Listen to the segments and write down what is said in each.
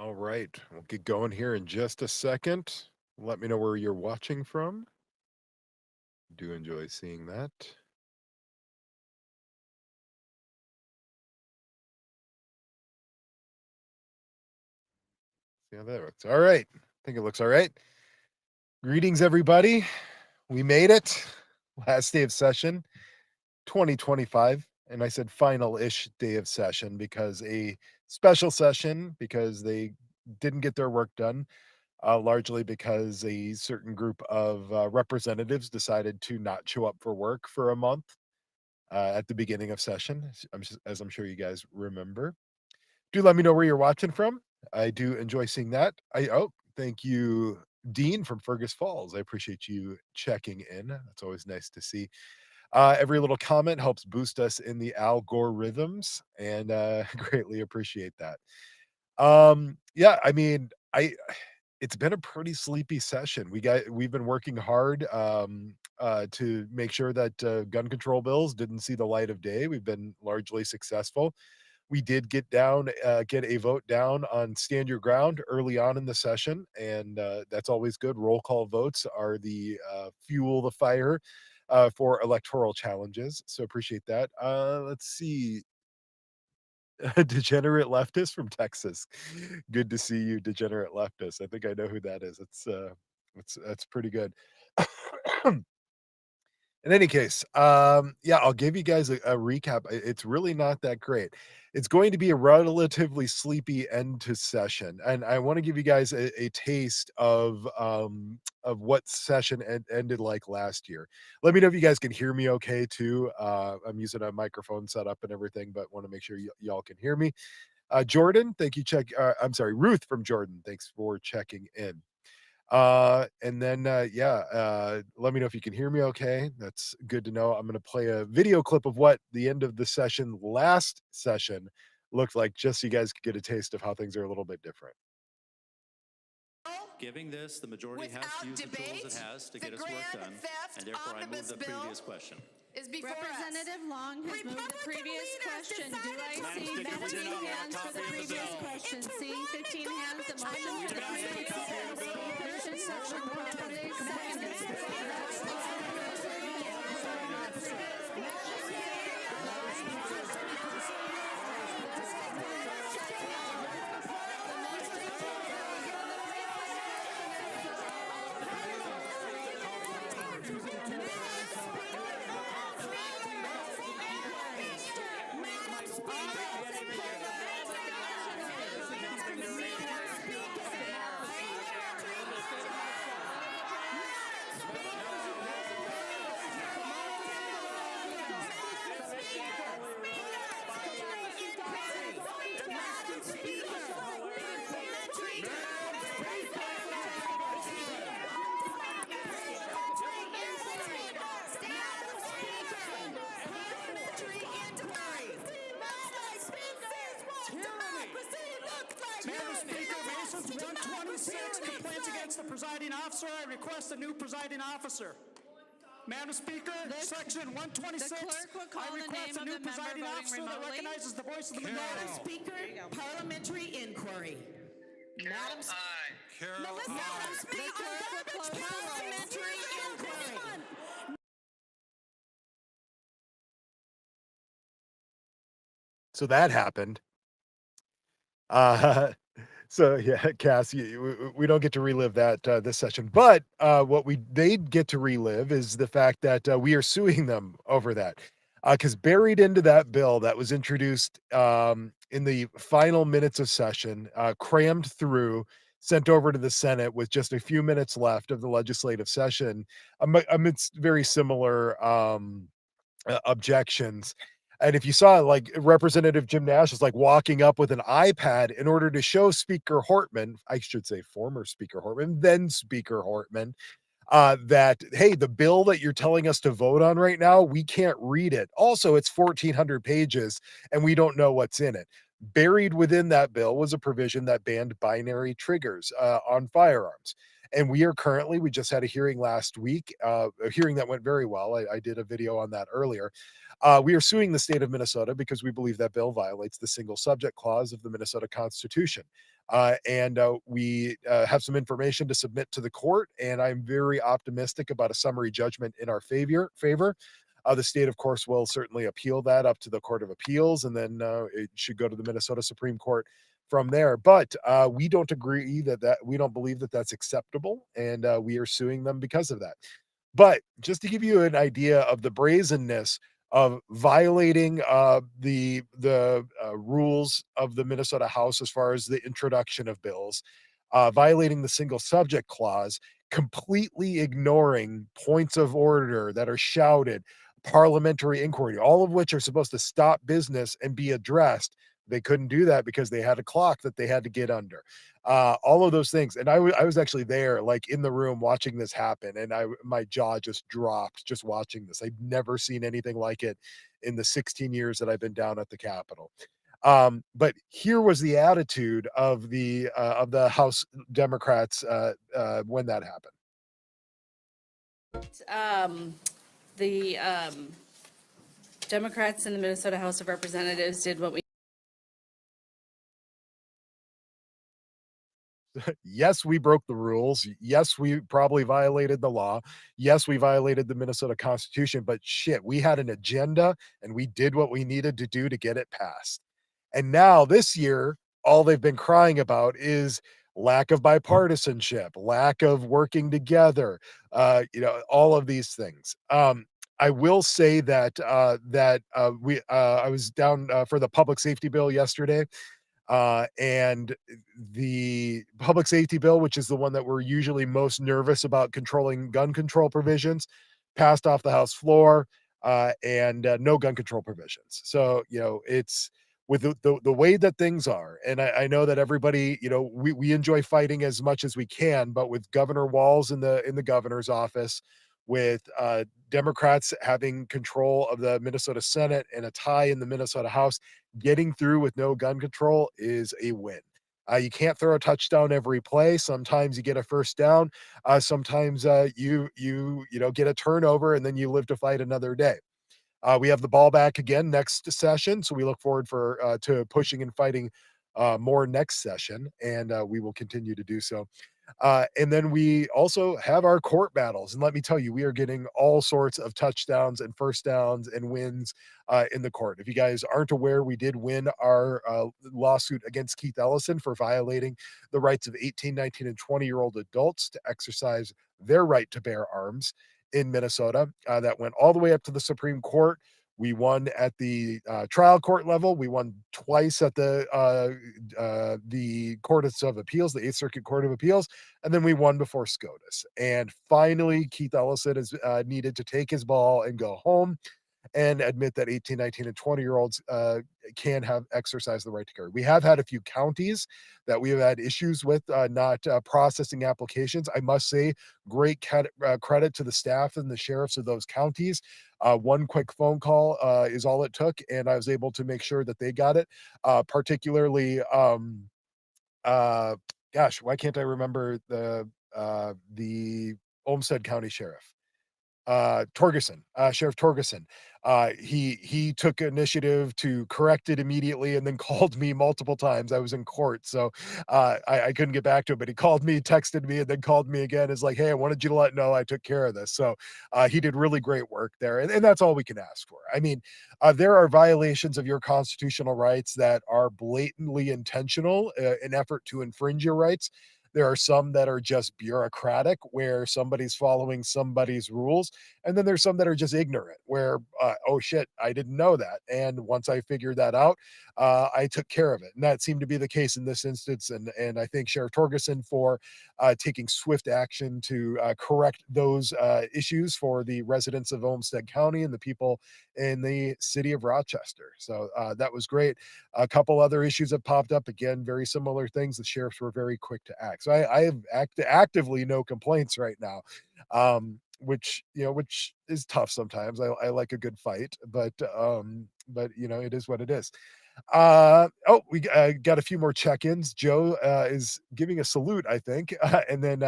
All right, we'll get going here in just a second. Let me know where you're watching from. Do enjoy seeing that. See how that looks. All right. I think it looks all right. Greetings, everybody. We made it. Last day of session 2025. And I said final ish day of session because a special session because they didn't get their work done, largely because a certain group of representatives decided to not show up for work for a month at the beginning of session, as I'm sure you guys remember. Do let me know where you're watching from. I do enjoy seeing that. Thank you, Dean from Fergus Falls. I appreciate you checking in. That's always nice to see. Every little comment helps boost us in the algorithms, and greatly appreciate that. Yeah, I mean, I it's been a pretty sleepy session. We've been working hard to make sure that gun control bills didn't see the light of day. We've been largely successful. We did get a vote down on stand your ground early on in the session, and that's always good. Roll call votes are the fuel, the fire for electoral challenges. So appreciate that. Let's see. Degenerate leftist from Texas. Good to see you, degenerate leftist. I think I know who that is. That's pretty good. In any case, yeah, I'll give you guys a recap. It's really not that great. It's going to be a relatively sleepy end to session, and I want to give you guys a taste of what session ended like last year. Let me know if you guys can hear me okay too. I'm using a microphone setup and everything, but want to make sure y'all can hear me. Jordan, thank you. I'm sorry, Ruth from Jordan. Thanks for checking in. And then, let me know if you can hear me okay. That's good to know. I'm going to play a video clip of what the end of the session, last session, looked like, just so you guys could get a taste of how things are a little bit different. Giving this, the majority has to use the tools it has to get its work done, and therefore I move the previous question. Representative Long has moved the previous question. Do I see 15 hands for the previous question? Seeing 15 hands, the motion to the previous motion section properly seconded. Complaints against the presiding officer. I request a new presiding officer. Madam Speaker, Section 126. I request a new presiding officer that recognizes the voice of the minority. Madam Speaker, parliamentary inquiry. Madam Speaker, parliamentary inquiry. So that happened. So yeah, Cass, we don't get to relive that this session, but what we did get to relive is the fact that we are suing them over that, because buried into that bill that was introduced in the final minutes of session, crammed through, sent over to the Senate with just a few minutes left of the legislative session, amidst very similar objections. And if you saw, like, Representative Jim Nash is like walking up with an iPad in order to show Speaker Hortman, I should say former Speaker Hortman, then Speaker Hortman, that, hey, the bill that you're telling us to vote on right now, we can't read it. Also, it's 1,400 pages and we don't know what's in it. Buried within that bill was a provision that banned binary triggers on firearms. And we just had a hearing last week, a hearing that went very well. I did a video on that earlier. We are suing the state of Minnesota because we believe that bill violates the single subject clause of the Minnesota Constitution. And we have some information to submit to the court, and I'm very optimistic about a summary judgment in our favor. The state, of course, will certainly appeal that up to the Court of Appeals, and then it should go to the Minnesota Supreme Court from there. But we don't agree that we don't believe that that's acceptable, and we are suing them because of that. But just to give you an idea of the brazenness of violating the rules of the Minnesota House as far as the introduction of bills, violating the single subject clause, completely ignoring points of order that are shouted, parliamentary inquiry, all of which are supposed to stop business and be addressed. They couldn't do that because they had a clock that they had to get under. All of those things. And I was actually there, like in the room watching this happen. And my jaw just dropped just watching this. I've never seen anything like it in the 16 years that I've been down at the Capitol. But here was the attitude of the House Democrats when that happened. The Democrats in the Minnesota House of Representatives did what we Yes, we broke the rules. Yes, we probably violated the law. Yes, we violated the Minnesota Constitution, but shit, we had an agenda and we did what we needed to do to get it passed. And now this year, all they've been crying about is lack of bipartisanship, lack of working together, all of these things. I will say that I was down for the public safety bill yesterday. And the public safety bill, which is the one that we're usually most nervous about controlling gun control provisions, passed off the House floor, and no gun control provisions. So, it's with the way that things are. And I know that everybody, we enjoy fighting as much as we can, but with Governor Walz in the governor's office, with Democrats having control of the Minnesota Senate and a tie in the Minnesota House, getting through with no gun control is a win. You can't throw a touchdown every play. Sometimes you get a first down. Sometimes you get a turnover and then you live to fight another day. We have the ball back again next session, so we look forward to pushing and fighting more next session, and we will continue to do so. And then we also have our court battles. And let me tell you, we are getting all sorts of touchdowns and first downs and wins in the court. If you guys aren't aware, we did win our lawsuit against Keith Ellison for violating the rights of 18, 19, and 20-year-old adults to exercise their right to bear arms in Minnesota. That went all the way up to the Supreme Court. We won at the trial court level. We won twice at the Court of Appeals, the 8th Circuit Court of Appeals, and then we won before SCOTUS. And finally, Keith Ellison is needed to take his ball and go home and admit that 18, 19, and 20-year-olds can have exercised the right to carry. We have had a few counties that we have had issues with not processing applications. I must say, great credit to the staff and the sheriffs of those counties. One quick phone call is all it took, and I was able to make sure that they got it. Particularly, gosh, why can't I remember the Olmsted County Sheriff? Torgerson, Sheriff Torgerson. He took initiative to correct it immediately and then called me multiple times. I was in court, so I couldn't get back to him, but he called me, texted me, and then called me again. Is like, hey, I wanted you to know I took care of this. So he did really great work there, and that's all we can ask for. I mean, there are violations of your constitutional rights that are blatantly intentional, in effort to infringe your rights. There are some that are just bureaucratic, where somebody's following somebody's rules. And then there's some that are just ignorant, where, oh shit, I didn't know that. And once I figured that out, I took care of it. And that seemed to be the case in this instance. And I thank Sheriff Torgerson for taking swift action to correct those issues for the residents of Olmsted County and the people in the city of Rochester. So that was great. A couple other issues have popped up. Again, very similar things. The sheriffs were very quick to act. So I have actively no complaints right now. which is tough sometimes. I like a good fight, but it is what it is. We got a few more check-ins. Joe is giving a salute, I think, and then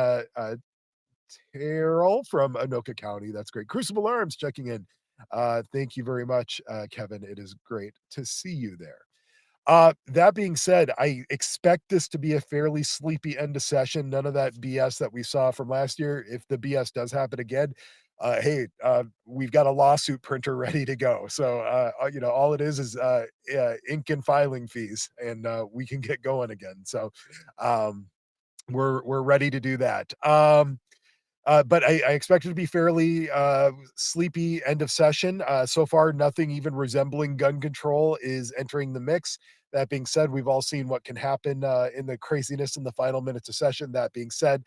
Terrell from Anoka County. That's great. Crucible Arms checking in. Thank you very much, Kevin. It is great to see you there. That being said, I expect this to be a fairly sleepy end of session. None of that BS that we saw from last year. If the BS does happen again, hey, we've got a lawsuit printer ready to go. So, all it is ink and filing fees, and we can get going again. So, we're ready to do that. But I expect it to be fairly sleepy end of session. So far, nothing even resembling gun control is entering the mix. That being said, we've all seen what can happen in the craziness in the final minutes of session. That being said,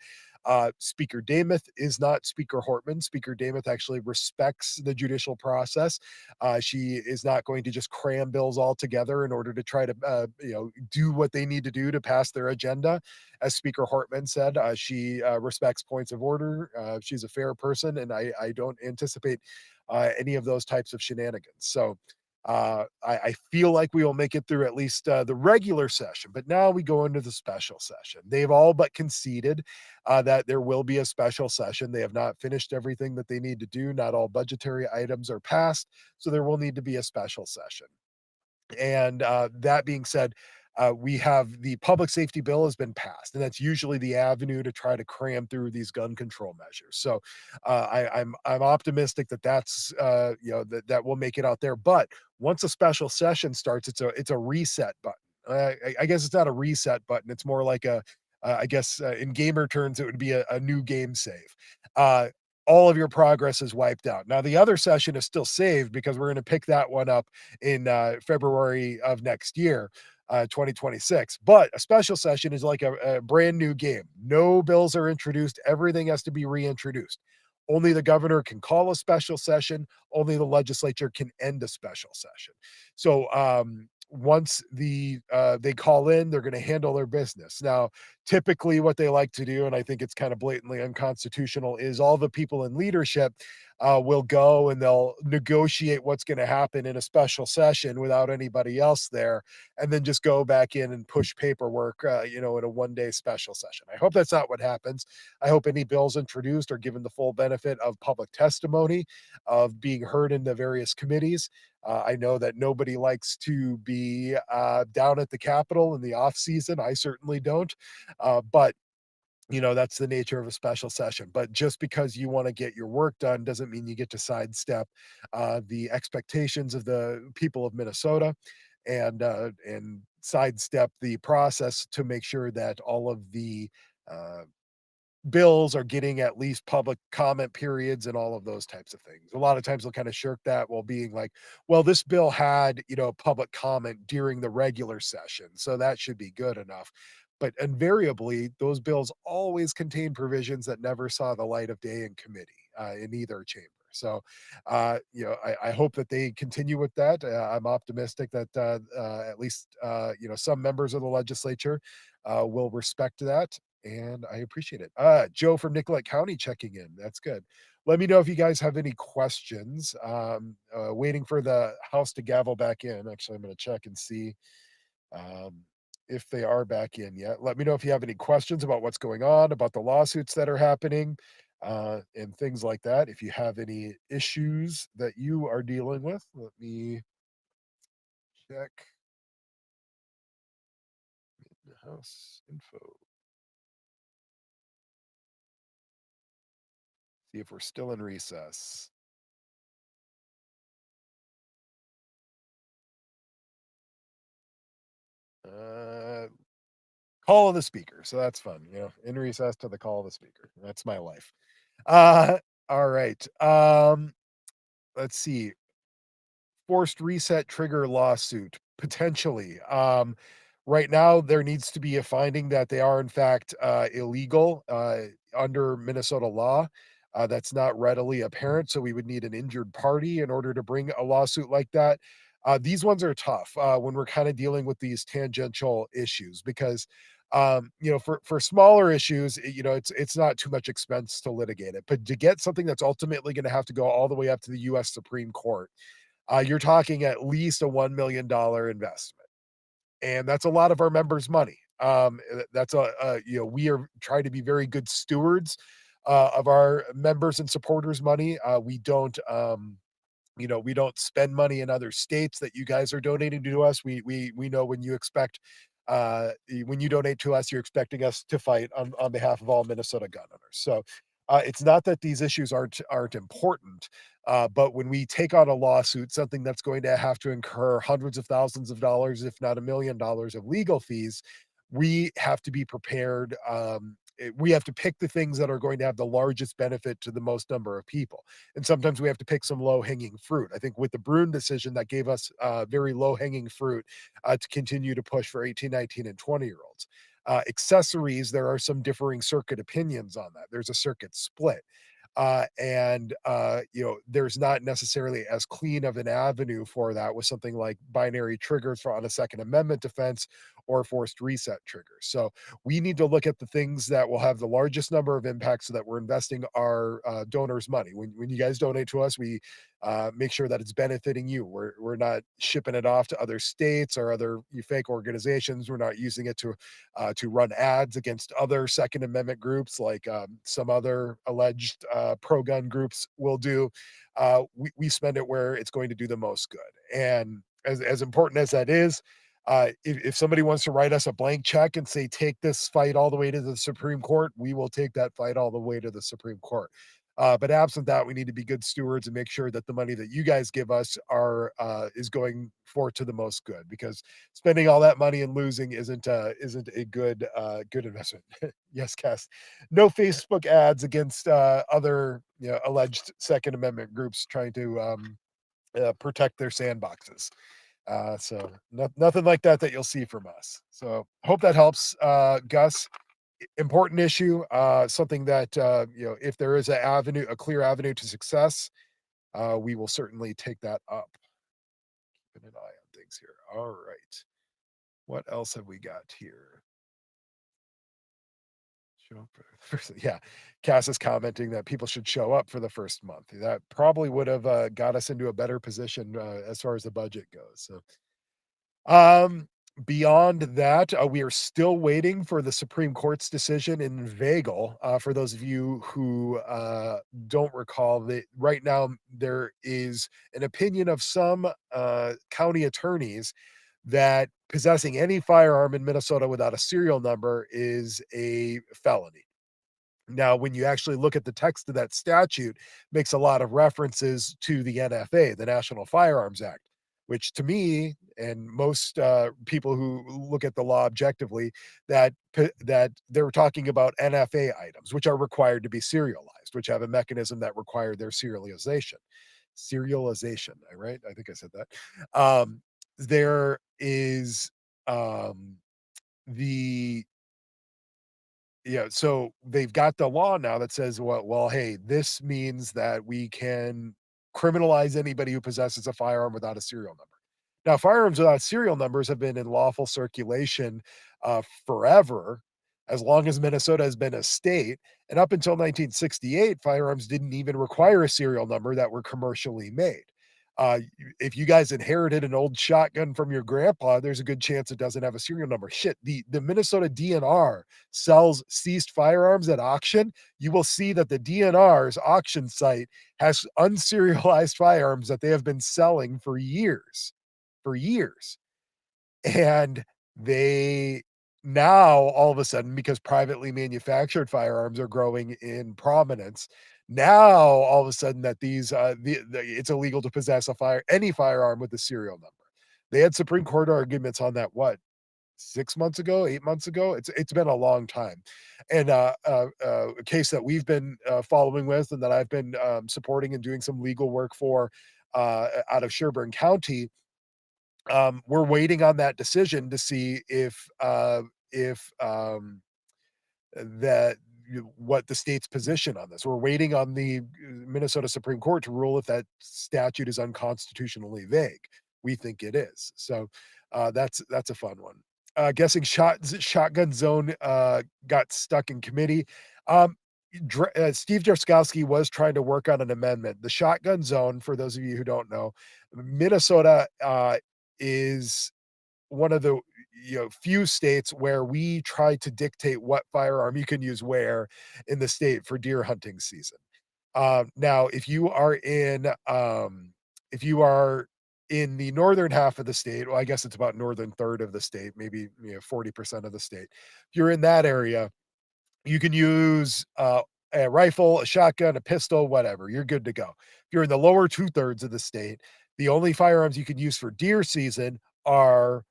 Speaker Dameth is not Speaker Hortman. Speaker Dameth actually respects the judicial process. She is not going to just cram bills all together in order to try to, do what they need to do to pass their agenda. As Speaker Hortman said, she respects points of order. She's a fair person, and I don't anticipate any of those types of shenanigans. So I feel like we will make it through at least the regular session, but now we go into the special session. They've all but conceded that there will be a special session. They have not finished everything that they need to do. Not all budgetary items are passed, so there will need to be a special session. And that being said, we have the public safety bill has been passed, and that's usually the avenue to try to cram through these gun control measures. So I'm optimistic that that's that will make it out there. But once a special session starts, it's a reset button. I guess it's not a reset button. It's more like I guess in gamer terms, it would be a new game save. All of your progress is wiped out. Now, the other session is still saved because we're going to pick that one up in February of next year, 2026. But a special session is like a brand new game. No bills are introduced. Everything has to be reintroduced. Only the governor can call a special session. Only the legislature can end a special session. So once they call in, they're going to handle their business. Now, typically what they like to do, and I think it's kind of blatantly unconstitutional, is all the people in leadership will go and they'll negotiate what's going to happen in a special session without anybody else there, and then just go back in and push paperwork, in a one-day special session. I hope that's not what happens. I hope any bills introduced are given the full benefit of public testimony, of being heard in the various committees. I know that nobody likes to be down at the Capitol in the off season. I certainly don't. But that's the nature of a special session. But just because you want to get your work done doesn't mean you get to sidestep the expectations of the people of Minnesota and sidestep the process to make sure that all of the bills are getting at least public comment periods and all of those types of things. A lot of times they'll kind of shirk that while being like, well, this bill had, public comment during the regular session, so that should be good enough. But invariably, those bills always contain provisions that never saw the light of day in committee in either chamber. So, I hope that they continue with that. I'm optimistic that at least, some members of the legislature will respect that, and I appreciate it. Joe from Nicollet County checking in. That's good. Let me know if you guys have any questions. Waiting for the House to gavel back in. Actually, I'm going to check and see if they are back in yet. Let me know if you have any questions about what's going on, about the lawsuits that are happening, and things like that. If you have any issues that you are dealing with, let me check the House info. See if we're still in recess. Call of the speaker. So that's fun. In recess to the call of the speaker. That's my life. All right. Let's see. Forced reset trigger lawsuit potentially. Right now, there needs to be a finding that they are in fact illegal under Minnesota law. That's not readily apparent, so we would need an injured party in order to bring a lawsuit like that. These ones are tough when we're kind of dealing with these tangential issues because for smaller issues, it's not too much expense to litigate it. But to get something that's ultimately going to have to go all the way up to the U.S. Supreme Court, you're talking at least a $1 million investment, and that's a lot of our members' money. That's we are trying to be very good stewards of our members and supporters' money. We don't spend money in other states that you guys are donating to us. We know when when you donate to us, you're expecting us to fight on behalf of all Minnesota gun owners. So it's not that these issues aren't important, but when we take on a lawsuit, something that's going to have to incur hundreds of thousands of dollars, if not $1 million of legal fees, we have to be prepared. We have to pick the things that are going to have the largest benefit to the most number of people. And sometimes we have to pick some low hanging fruit. I think with the Brune decision, that gave us very low hanging fruit to continue to push for 18, 19, and 20-year-olds. Accessories, there are some differing circuit opinions on that. There's a circuit split. There's not necessarily as clean of an avenue for that with something like binary triggers on a Second Amendment defense or forced reset triggers. So we need to look at the things that will have the largest number of impacts so that we're investing our donors' money. When you guys donate to us, we make sure that it's benefiting you. We're not shipping it off to other states or other fake organizations. We're not using it to run ads against other Second Amendment groups like some other alleged pro-gun groups will do. We spend it where it's going to do the most good. And as important as that is, if somebody wants to write us a blank check and say, take this fight all the way to the Supreme Court, we will take that fight all the way to the Supreme Court. But absent that, we need to be good stewards and make sure that the money that you guys give us is going forth to the most good, because spending all that money and losing isn't a good investment. Yes, Cass. No Facebook ads against other alleged Second Amendment groups trying to protect their sandboxes. So nothing like that you'll see from us. So hope that helps, Gus. Important issue, something that if there is a clear avenue to success, we will certainly take that up. Keeping an eye on things here. All right, what else have we got here? Show up for the first, yeah. Cass is commenting that people should show up for the first month. That probably would have got us into a better position as far as the budget goes. So beyond that, we are still waiting for the Supreme Court's decision in Vagel. For those of you who don't recall, that right now there is an opinion of some county attorneys that possessing any firearm in Minnesota without a serial number is a felony. Now, when you actually look at the text of that statute, makes a lot of references to the NFA, the National Firearms Act, which to me and most people who look at the law objectively, that they're talking about NFA items, which are required to be serialized, which have a mechanism that require their serialization. Serialization, right? I think I said that. There is so they've got the law now that says, well, hey, this means that we can criminalize anybody who possesses a firearm without a serial number. Now, firearms without serial numbers have been in lawful circulation forever, as long as Minnesota has been a state. And up until 1968, firearms didn't even require a serial number that were commercially made. If you guys inherited an old shotgun from your grandpa, there's a good chance it doesn't have a serial number. Shit, the Minnesota DNR sells seized firearms at auction. You will see that the DNR's auction site has unserialized firearms that they have been selling for years. And they now, all of a sudden, because privately manufactured firearms are growing in prominence, now all of a sudden that these it's illegal to possess any firearm with a serial number. They had Supreme Court arguments on that 6 months ago, 8 months ago. It's been a long time. And a case that we've been following with, and that I've been supporting and doing some legal work for out of Sherburne County. We're waiting on that decision to see if what the state's position on this. We're waiting on the Minnesota Supreme Court to rule if that statute is unconstitutionally vague. we think it is. So that's a fun one. Guessing shotgun zone got stuck in committee. Um, Steve Jaskowski was trying to work on an amendment. The shotgun zone, for those of you who don't know, Minnesota is one of the few states where we try to dictate what firearm you can use where in the state for deer hunting season. Now, if you are in the northern half of the state, well, I guess it's about northern third of the state, maybe 40% of the state. If you're in that area, you can use a rifle, a shotgun, a pistol, whatever. You're good to go. If you're in the lower 2/3 of the state, the only firearms you can use for deer season are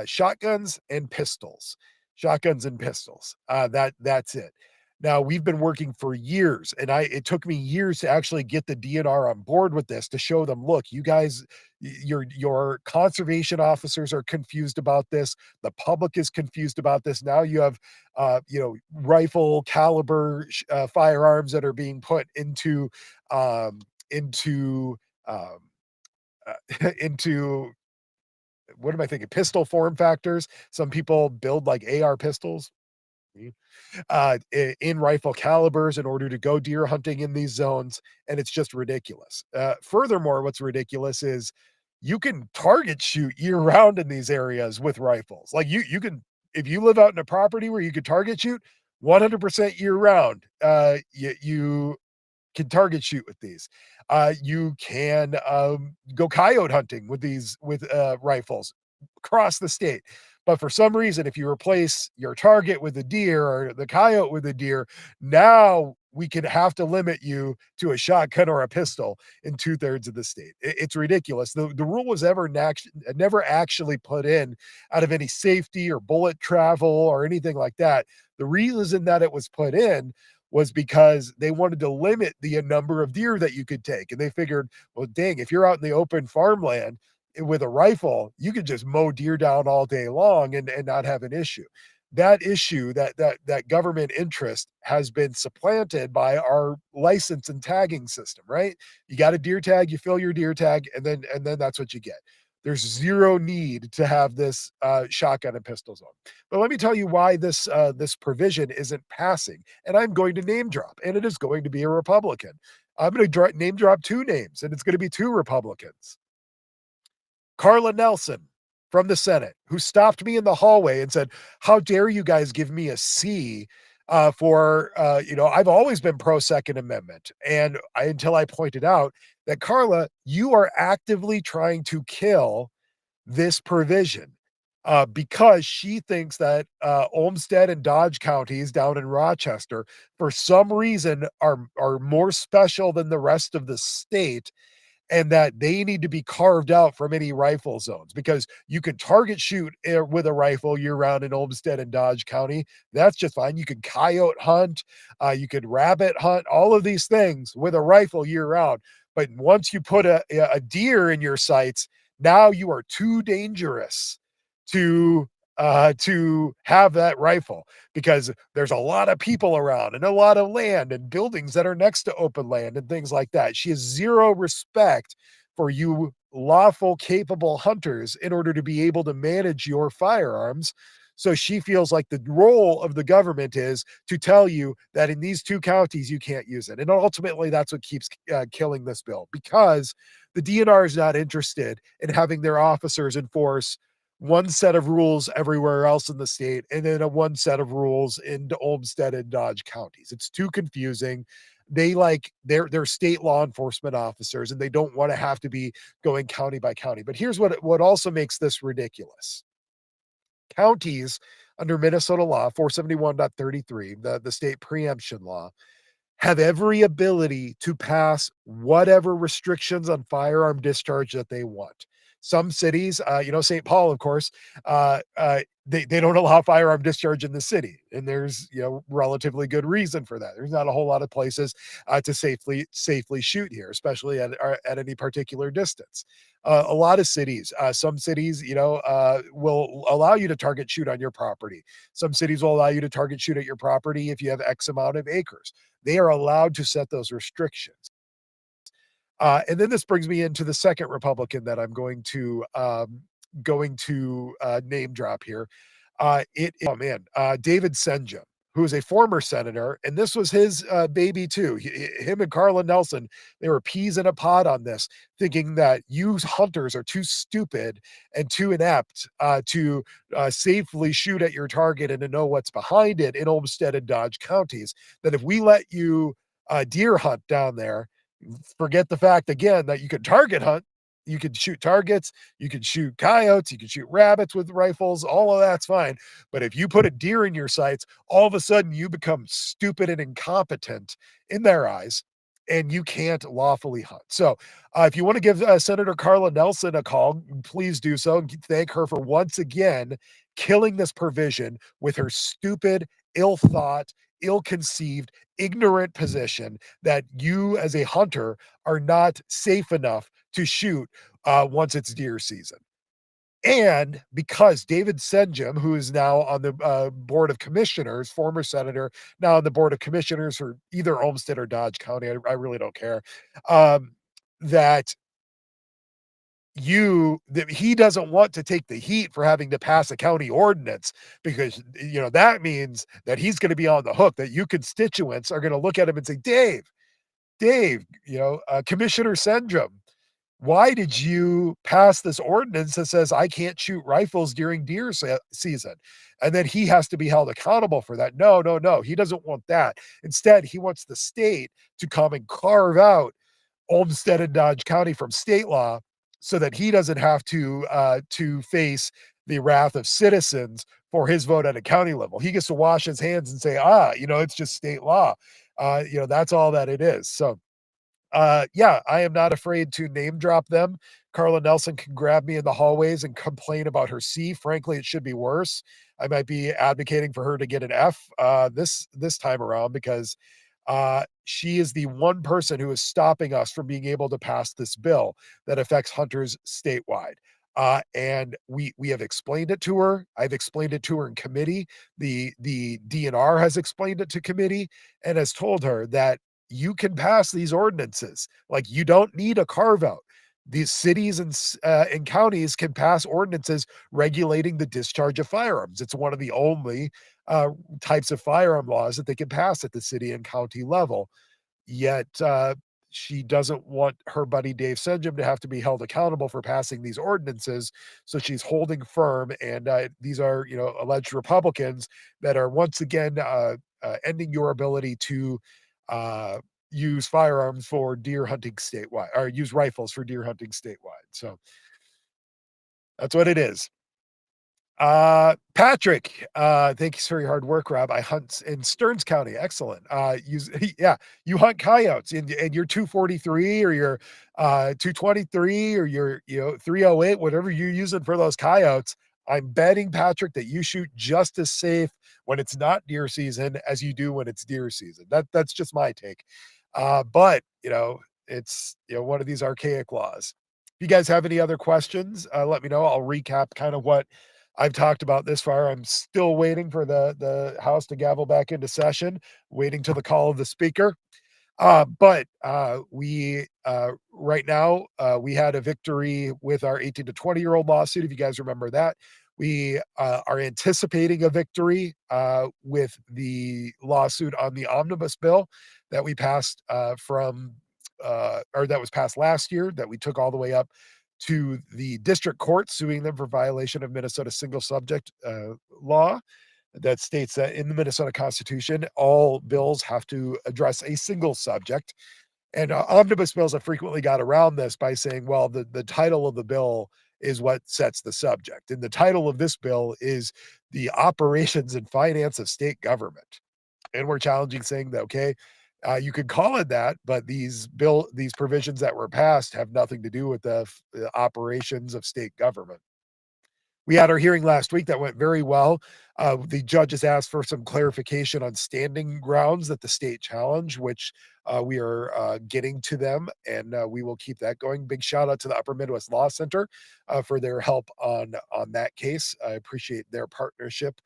shotguns and pistols. Shotguns and pistols. That's it. Now we've been working for years, and it took me years to actually get the DNR on board with this to show them, look, you guys, your conservation officers are confused about this. The public is confused about this. Now you have rifle caliber firearms that are being put into into um, into what am I thinking? Pistol form factors. Some people build like AR pistols in rifle calibers in order to go deer hunting in these zones, and it's just ridiculous. Furthermore, what's ridiculous is you can target shoot year round in these areas with rifles. Like you can, if you live out in a property where you could target shoot 100% year round, you can target shoot with these. You can go coyote hunting with these with rifles across the state. But for some reason, if you replace your target with a deer or the coyote with a deer, now we could have to limit you to a shotgun or a pistol in 2/3 of the state. It's ridiculous. The rule was never actually put in out of any safety or bullet travel or anything like that. The reason that it was put in was because they wanted to limit the number of deer that you could take. And they figured, well, dang, if you're out in the open farmland with a rifle, you could just mow deer down all day long and not have an issue. That issue, that government interest has been supplanted by our license and tagging system, right? You got a deer tag, you fill your deer tag, and then that's what you get. There's zero need to have this shotgun and pistol zone. But let me tell you why this provision isn't passing. And I'm going to name drop, and it is going to be a Republican. I'm going to name drop two names, and it's going to be two Republicans. Carla Nelson from the Senate, who stopped me in the hallway and said, "How dare you guys give me a C for I've always been pro Second Amendment." And until I pointed out that, Carla, you are actively trying to kill this provision because she thinks that Olmsted and Dodge counties down in Rochester, for some reason, are more special than the rest of the state, and that they need to be carved out from any rifle zones, because you can target shoot with a rifle year round in Olmsted and Dodge County. That's just fine. You can coyote hunt, you could rabbit hunt, all of these things with a rifle year round. But once you put a deer in your sights, now you are too dangerous to have that rifle, because there's a lot of people around and a lot of land and buildings that are next to open land and things like that. She has zero respect for you lawful, capable hunters in order to be able to manage your firearms. So she feels like the role of the government is to tell you that in these two counties, you can't use it. And ultimately, that's what keeps killing this bill, because the DNR is not interested in having their officers enforce one set of rules everywhere else in the state and then a one set of rules in Olmsted and Dodge counties. It's too confusing. They're state law enforcement officers, and they don't want to have to be going county by county. But here's what also makes this ridiculous. Counties under Minnesota law 471.33, the state preemption law, have every ability to pass whatever restrictions on firearm discharge that they want. Some cities, St. Paul, of course, they don't allow firearm discharge in the city, and there's relatively good reason for that. There's not a whole lot of places to safely shoot here, especially at any particular distance. A lot of cities, some cities, will allow you to target shoot on your property. Some cities will allow you to target shoot at your property if you have X amount of acres. They are allowed to set those restrictions. And then this brings me into the second Republican that I'm going to name drop here. David Senja, who is a former senator, and this was his baby too. Him and Carla Nelson, they were peas in a pod on this, thinking that you hunters are too stupid and too inept to safely shoot at your target and to know what's behind it in Olmsted and Dodge counties. That if we let you deer hunt down there, forget the fact again that you could target hunt. You could shoot targets, you could shoot coyotes, you could shoot rabbits with rifles, all of that's fine. But if you put a deer in your sights, all of a sudden you become stupid and incompetent in their eyes, and you can't lawfully hunt. So if you want to give Senator Carla Nelson a call, please do so, and thank her for once again killing this provision with her stupid, ill-thought, ill-conceived, ignorant position that you as a hunter are not safe enough to shoot once it's deer season. And because David Senjum, who is now on the Board of Commissioners, former senator, now on the Board of Commissioners for either Olmsted or Dodge County, I really don't care, that he doesn't want to take the heat for having to pass a county ordinance, because that means that he's going to be on the hook, that you constituents are going to look at him and say, Dave, Commissioner Senjum, why did you pass this ordinance that says I can't shoot rifles during deer season? And then he has to be held accountable for that. No. He doesn't want that. Instead, he wants the state to come and carve out Olmsted and Dodge County from state law so that he doesn't have to face the wrath of citizens for his vote at a county level. He gets to wash his hands and say, it's just state law. That's all that it is. So I am not afraid to name drop them. Carla Nelson can grab me in the hallways and complain about her C. Frankly, it should be worse. I might be advocating for her to get an F this time around, because she is the one person who is stopping us from being able to pass this bill that affects hunters statewide. And we have explained it to her. I've explained it to her in committee. The DNR has explained it to committee and has told her that you can pass these ordinances. Like, you don't need a carve out. These cities and counties can pass ordinances regulating the discharge of firearms. It's one of the only types of firearm laws that they can pass at the city and county level. Yet she doesn't want her buddy Dave Senjum to have to be held accountable for passing these ordinances. So she's holding firm. And these are, alleged Republicans that are once again ending your ability to use firearms for deer hunting statewide, or use rifles for deer hunting statewide. So that's what it is. Patrick, thank you for your hard work, Rob. I hunt in Stearns County. Excellent. You hunt coyotes and you're 243 or you're 223 or you're 308, whatever you're using for those coyotes. I'm betting, Patrick, that you shoot just as safe when it's not deer season as you do when it's deer season. That's just my take. But it's one of these archaic laws. If you guys have any other questions, let me know. I'll recap kind of what I've talked about this far. I'm still waiting for the House to gavel back into session, waiting till the call of the speaker. But we right now we had a victory with our 18 to 20-year-old lawsuit. If you guys remember that, we are anticipating a victory with the lawsuit on the omnibus bill that we passed or that was passed last year, that we took all the way up to the district court, suing them for violation of Minnesota single subject law that states that in the Minnesota Constitution, all bills have to address a single subject. And omnibus bills have frequently got around this by saying, well, the title of the bill is what sets the subject. And the title of this bill is the operations and finance of state government. And we're challenging, saying that, okay, you could call it that, but these provisions that were passed have nothing to do with the operations of state government. We had our hearing last week that went very well. The judges asked for some clarification on standing grounds that the state challenged, which we are getting to them, and we will keep that going. Big shout out to the Upper Midwest Law Center for their help on that case. I appreciate their partnership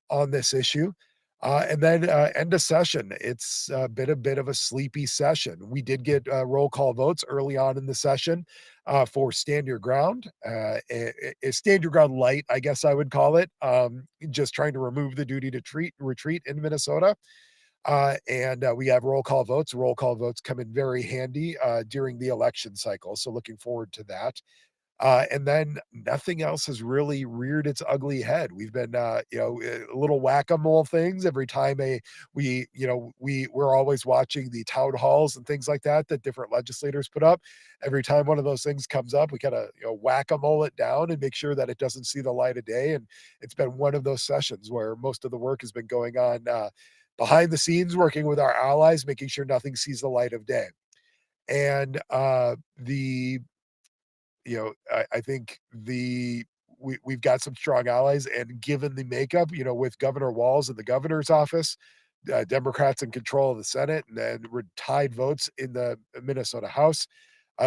on this issue. And then end of session. It's been a bit of a sleepy session. We did get roll call votes early on in the session for stand your ground, stand your ground light, I guess I would call it. Just trying to remove the duty to retreat in Minnesota. And we have roll call votes. Roll call votes come in very handy during the election cycle. So looking forward to that. And then nothing else has really reared its ugly head. We've been, little whack-a-mole things every time we're always watching the town halls and things like that different legislators put up. Every time one of those things comes up, we kind of whack-a-mole it down and make sure that it doesn't see the light of day. And it's been one of those sessions where most of the work has been going on behind the scenes, working with our allies, making sure nothing sees the light of day. And I think we've got some strong allies, and given the makeup, with Governor Walz in the governor's office, Democrats in control of the Senate, and then we're tied votes in the Minnesota House.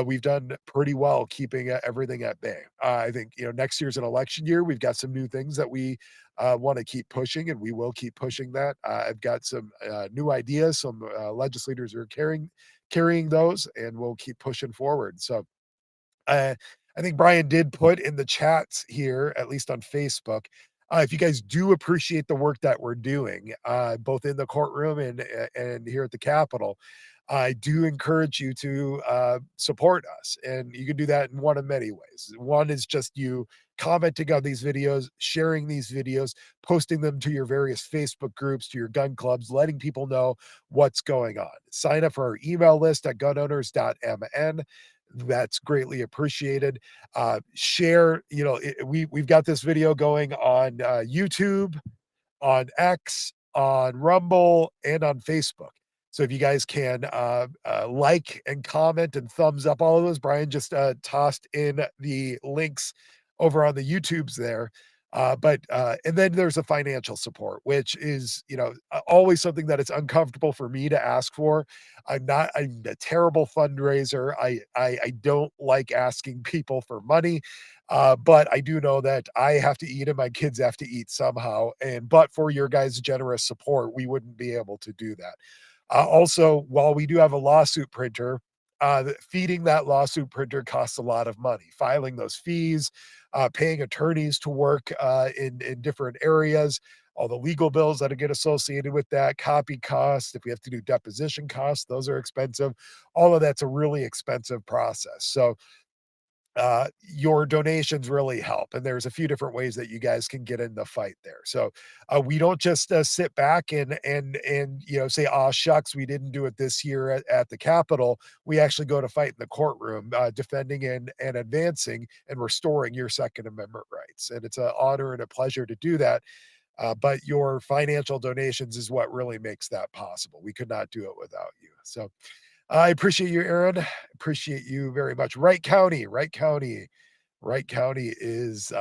We've done pretty well keeping everything at bay. I think next year's an election year. We've got some new things that we want to keep pushing, and we will keep pushing that. I've got some new ideas. Some legislators are carrying those, and we'll keep pushing forward. So. I think Brian did put in the chats here, at least on Facebook, if you guys do appreciate the work that we're doing, both in the courtroom and here at the Capitol, I do encourage you to support us. And you can do that in one of many ways. One is just you commenting on these videos, sharing these videos, posting them to your various Facebook groups, to your gun clubs, letting people know what's going on. Sign up for our email list at gunowners.mn. That's greatly appreciated. Share, we've got this video going on YouTube, on X, on Rumble, and on Facebook. So if you guys can like and comment and thumbs up all of those, Brian just tossed in the links over on the YouTubes there. And then there's a financial support, which is, always something that it's uncomfortable for me to ask for. I'm a terrible fundraiser. I don't like asking people for money. But I do know that I have to eat and my kids have to eat somehow. But for your guys' generous support, we wouldn't be able to do that. Also, while we do have a lawsuit printer, feeding that lawsuit printer costs a lot of money. Filing those fees, paying attorneys to work in different areas, all the legal bills that get associated with that, copy costs, if we have to do deposition costs, those are expensive. All of that's a really expensive process. So your donations really help, and there's a few different ways that you guys can get in the fight there. So we don't just sit back and say, "Oh shucks, we didn't do it this year at the Capitol." We actually go to fight in the courtroom, defending and advancing and restoring your Second Amendment rights. And it's an honor and a pleasure to do that. But your financial donations is what really makes that possible. We could not do it without you. So I appreciate you, Aaron. Appreciate you very much. Wright County is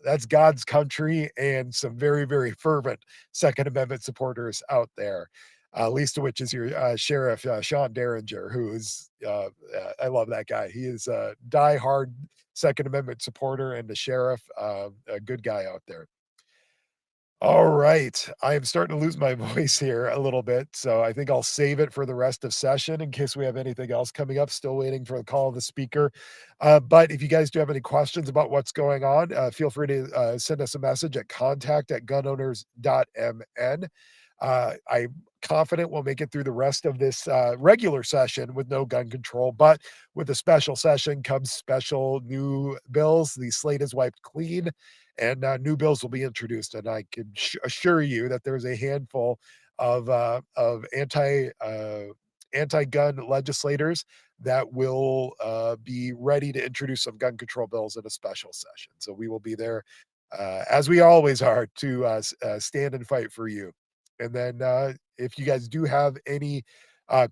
that's God's country, and some very, very fervent Second Amendment supporters out there. Least of which is your sheriff, Sean Derringer, who is I love that guy. He is a diehard Second Amendment supporter and a sheriff, a good guy out there. All right. I am starting to lose my voice here a little bit, so I think I'll save it for the rest of session in case we have anything else coming up. Still waiting for the call of the speaker. But if you guys do have any questions about what's going on, feel free to send us a message at contact@gunowners.mn. I'm confident we'll make it through the rest of this regular session with no gun control, but with a special session comes special new bills. The slate is wiped clean, and new bills will be introduced. And I can assure you that there's a handful of anti-gun legislators that will be ready to introduce some gun control bills in a special session. So we will be there, as we always are, to stand and fight for you. And then if you guys do have any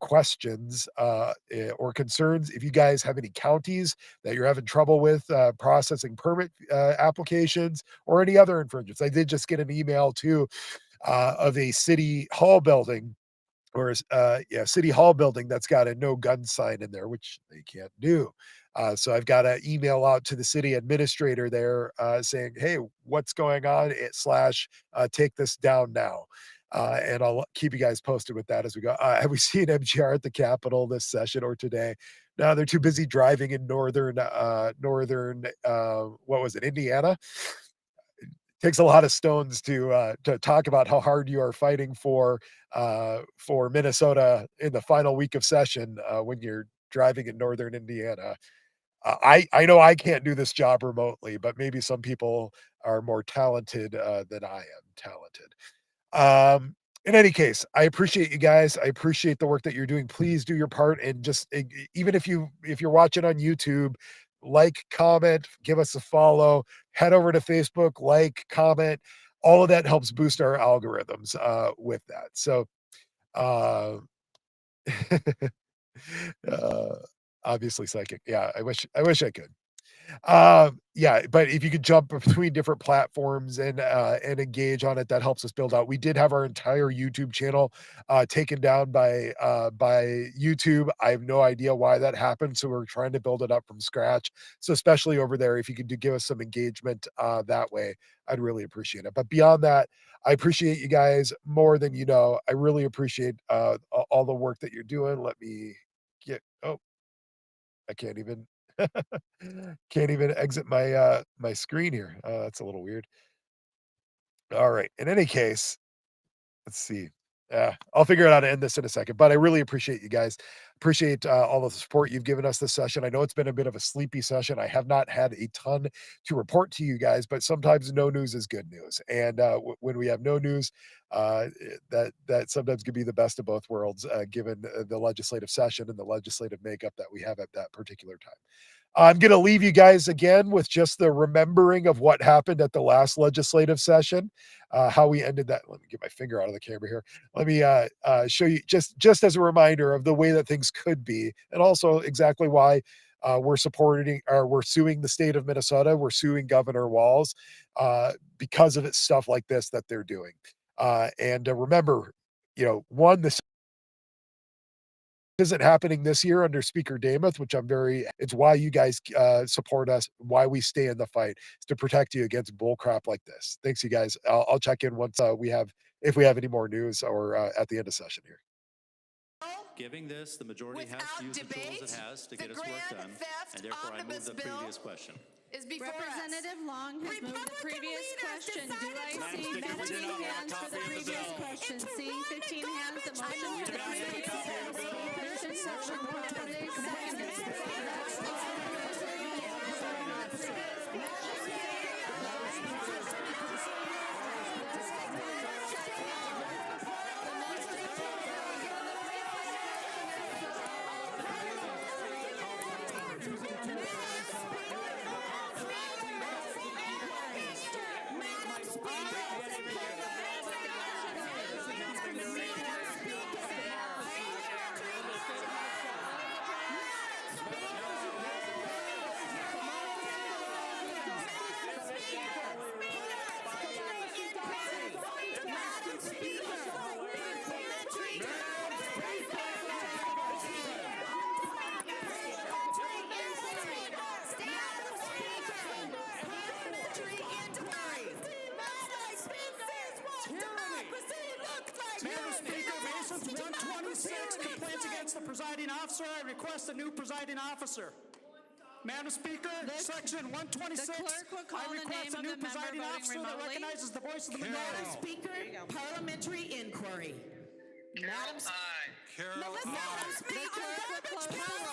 questions or concerns, if you guys have any counties that you're having trouble with processing permit applications or any other infringements. I did just get an email too of a city hall building or yeah, city hall building that's got a no gun sign in there, which they can't do. So I've got to email out to the city administrator there saying, "Hey, what's going on?" Slash, take this down now. And I'll keep you guys posted with that as we go. Have we seen MGR at the Capitol this session or today? No, they're too busy driving in northern, what was it, Indiana? Takes a lot of stones to talk about how hard you are fighting for Minnesota in the final week of session when you're driving in northern Indiana. I know I can't do this job remotely, but maybe some people are more talented than I am talented. In any case, I appreciate you guys. I appreciate the work that you're doing. Please do your part and just even if you're watching on YouTube, like, comment, give us a follow, head over to Facebook, like, comment. All of that helps boost our algorithms with that. So uh, uh obviously psychic. Yeah, I wish I could. Yeah, but if you could jump between different platforms and engage on it, that helps us build out. We did have our entire YouTube channel taken down by YouTube. I have no idea why that happened, so we're trying to build it up from scratch. So especially over there, if you could give us some engagement that way, I'd really appreciate it. But beyond that, I appreciate you guys more than you know. I really appreciate all the work that you're doing. Let me get. Oh, I can't even. Can't even exit my screen here. That's a little weird. All right. In any case, let's see. I'll figure out how to end this in a second, but I really appreciate you guys. Appreciate all the support you've given us this session. I know it's been a bit of a sleepy session. I have not had a ton to report to you guys, but sometimes no news is good news. And when we have no news, that sometimes could be the best of both worlds, given the legislative session and the legislative makeup that we have at that particular time. I'm going to leave you guys again with just the remembering of what happened at the last legislative session, how we ended that. Let me get my finger out of the camera here. Let me show you just as a reminder of the way that things could be, and also exactly why we're suing the state of Minnesota. We're suing Governor Walz because of it stuff like this that they're doing. And remember, one, this isn't happening this year under Speaker Dameth, which it's why you guys support us, why we stay in the fight, is to protect you against bull crap like this. Thanks, you guys. I'll check in once if we have any more news or at the end of session here. Giving this, the majority has to use the tools it has to get its work done, and therefore I move the previous question. Representative Long has moved the previous question. Do I see 15 hands for the previous question? See 15 hands. The motion to the previous section 126, seconded. Complaints against the presiding officer. I request a new presiding officer. Madam Speaker, section 126. I request a new presiding officer that recognizes the voice of the minority. Madam Speaker, parliamentary inquiry. Madam Speaker. The clerk will close the roll.